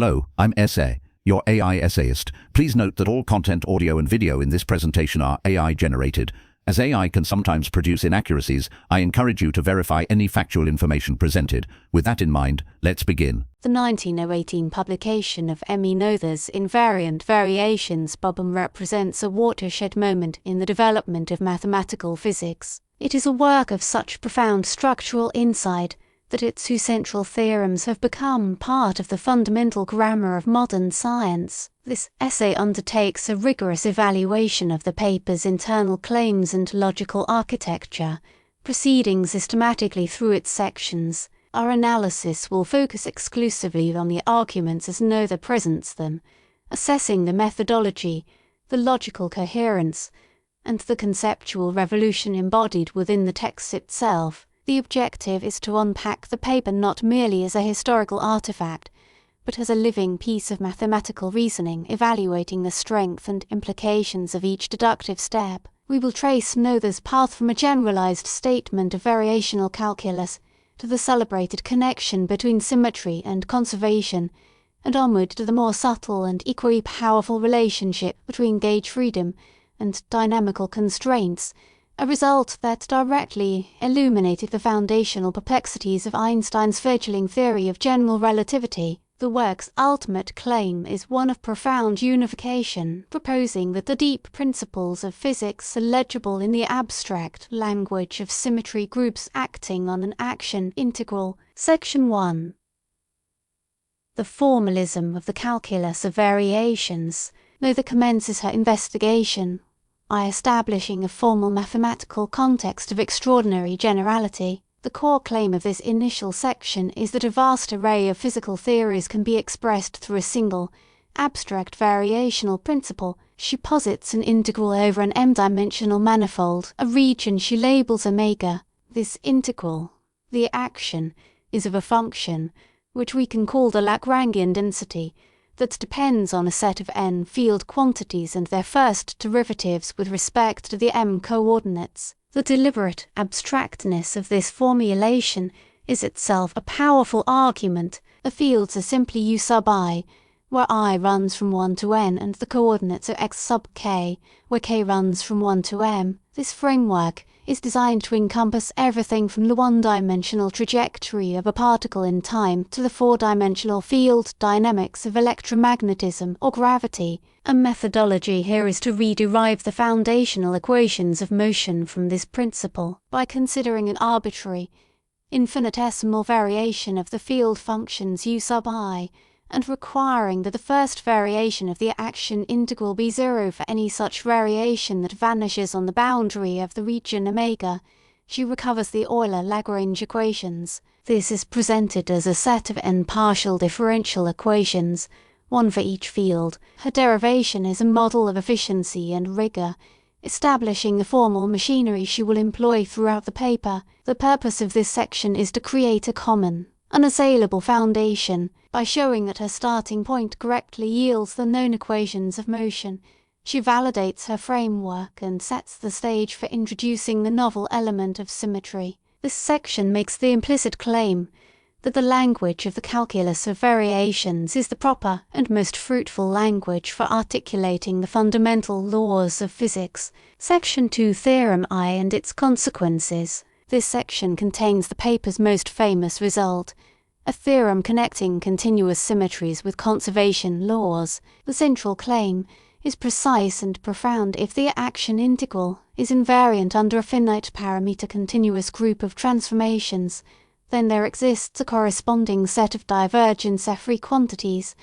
Hello, I'm Essay, your AI essayist. Please note that all content, audio and video in this presentation are AI generated. As AI can sometimes produce inaccuracies, I encourage you to verify any factual information presented. With that in mind, let's begin. The 1918 publication of Emmy Noether's Invariant Variations problem represents a watershed moment in the development of mathematical physics. It is a work of such profound structural insight that its two central theorems have become part of the fundamental grammar of modern science. This essay undertakes a rigorous evaluation of the paper's internal claims and logical architecture, proceeding systematically through its sections. Our analysis will focus exclusively on the arguments as Noether presents them, assessing the methodology, the logical coherence, and the conceptual revolution embodied within the text itself. The objective is to unpack the paper not merely as a historical artifact, but as a living piece of mathematical reasoning evaluating the strength and implications of each deductive step. We will trace Noether's path from a generalized statement of variational calculus to the celebrated connection between symmetry and conservation, and onward to the more subtle and equally powerful relationship between gauge freedom and dynamical constraints, a result that directly illuminated the foundational perplexities of Einstein's fledgling theory of general relativity. The work's ultimate claim is one of profound unification, proposing that the deep principles of physics are legible in the abstract language of symmetry groups acting on an action integral. Section 1. The formalism of the calculus of variations. Noether commences her investigation by establishing a formal mathematical context of extraordinary generality. The core claim of this initial section is that a vast array of physical theories can be expressed through a single, abstract variational principle. She posits an integral over an m-dimensional manifold, a region she labels omega. This integral, the action, is of a function, which we can call the Lagrangian density, that depends on a set of n field quantities and their first derivatives with respect to the m coordinates. The deliberate abstractness of this formulation is itself a powerful argument. The fields are simply u sub I, where I runs from 1 to n, and the coordinates are x sub k, where k runs from 1 to m. This framework is designed to encompass everything from the one-dimensional trajectory of a particle in time to the four-dimensional field dynamics of electromagnetism or gravity. A methodology here is to rederive the foundational equations of motion from this principle by considering an arbitrary, infinitesimal variation of the field functions u sub I, and requiring that the first variation of the action integral be zero for any such variation that vanishes on the boundary of the region omega. She recovers the Euler-Lagrange equations. This is presented as a set of n partial differential equations, one for each field. Her derivation is a model of efficiency and rigor, establishing the formal machinery she will employ throughout the paper. The purpose of this section is to create a common, unassailable foundation. By showing that her starting point correctly yields the known equations of motion, she validates her framework and sets the stage for introducing the novel element of symmetry. This section makes the implicit claim that the language of the calculus of variations is the proper and most fruitful language for articulating the fundamental laws of physics. Section 2, Theorem I and its consequences. This section contains the paper's most famous result, a theorem connecting continuous symmetries with conservation laws. The central claim is precise and profound. If the action integral is invariant under a finite parameter continuous group of transformations, then there exists a corresponding set of divergence-free quantities,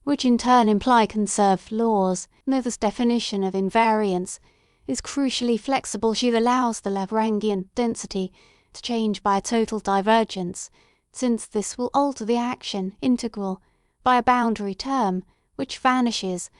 which in turn imply conserved laws. Noether's definition of invariance is crucially flexible. She allows the Lagrangian density to change by a total divergence, since this will alter the action integral by a boundary term, which vanishes,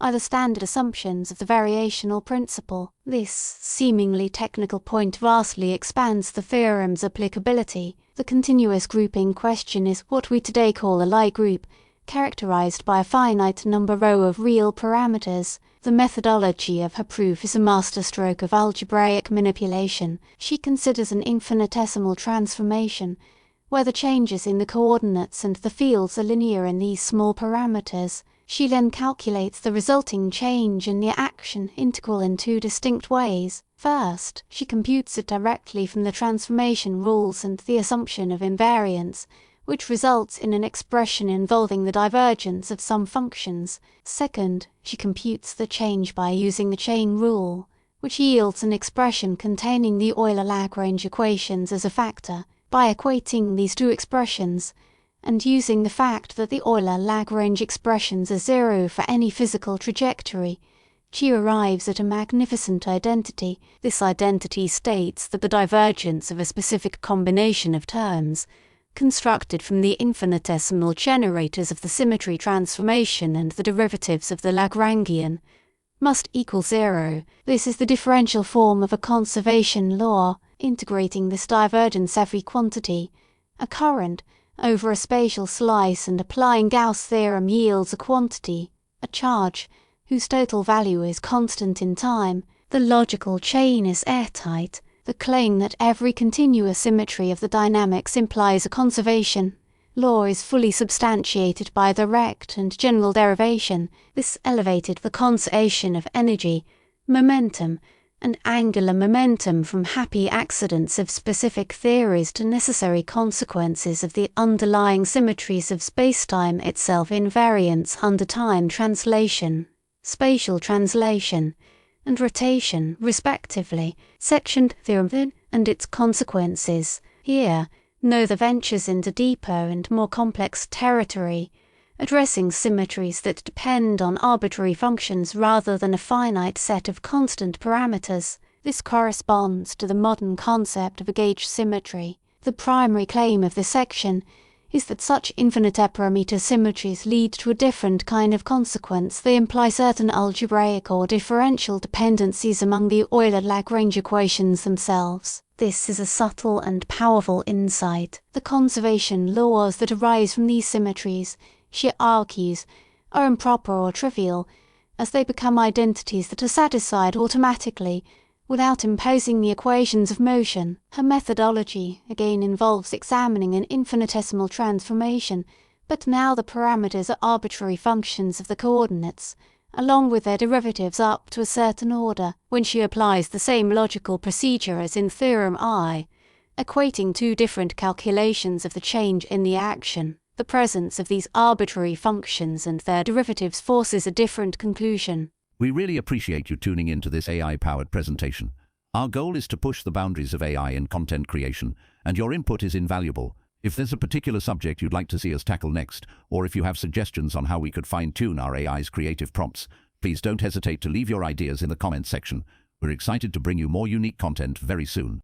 are the standard assumptions of the variational principle. This seemingly technical point vastly expands the theorem's applicability. The continuous grouping question is what we today call a Lie group, characterized by a finite number row of real parameters. The methodology of her proof is a masterstroke of algebraic manipulation. She considers an infinitesimal transformation, where the changes in the coordinates and the fields are linear in these small parameters. She then calculates the resulting change in the action integral in two distinct ways. First, she computes it directly from the transformation rules and the assumption of invariance, which results in an expression involving the divergence of some functions. Second, she computes the change by using the chain rule, which yields an expression containing the Euler-Lagrange equations as a factor. By equating these two expressions, and using the fact that the Euler-Lagrange expressions are zero for any physical trajectory, she arrives at a magnificent identity. This identity states that the divergence of a specific combination of terms, constructed from the infinitesimal generators of the symmetry transformation and the derivatives of the Lagrangian, must equal zero. This is the differential form of a conservation law, integrating this divergence every quantity, a current, over a spatial slice, and applying Gauss' theorem yields a quantity, a charge, whose total value is constant in time. The logical chain is airtight. The claim that every continuous symmetry of the dynamics implies a conservation law is fully substantiated by direct and general derivation. This elevated the conservation of energy, momentum, and angular momentum from happy accidents of specific theories to necessary consequences of the underlying symmetries of spacetime itself, invariance under time translation, spatial translation, and rotation, respectively. Sectioned theorem and its consequences. Here, Noether ventures into deeper and more complex territory, addressing symmetries that depend on arbitrary functions rather than a finite set of constant parameters. This corresponds to the modern concept of a gauge symmetry. The primary claim of this section is that such infinite-parameter symmetries lead to a different kind of consequence. They imply certain algebraic or differential dependencies among the Euler-Lagrange equations themselves. This is a subtle and powerful insight. The conservation laws that arise from these symmetries, she argues, are improper or trivial, as they become identities that are satisfied automatically, without imposing the equations of motion. Her methodology again involves examining an infinitesimal transformation, but now the parameters are arbitrary functions of the coordinates, along with their derivatives up to a certain order. When she applies the same logical procedure as in Theorem I, equating two different calculations of the change in the action, the presence of these arbitrary functions and their derivatives forces a different conclusion. We really appreciate you tuning into this AI-powered presentation. Our goal is to push the boundaries of AI in content creation, and your input is invaluable. If there's a particular subject you'd like to see us tackle next, or if you have suggestions on how we could fine-tune our AI's creative prompts, please don't hesitate to leave your ideas in the comments section. We're excited to bring you more unique content very soon.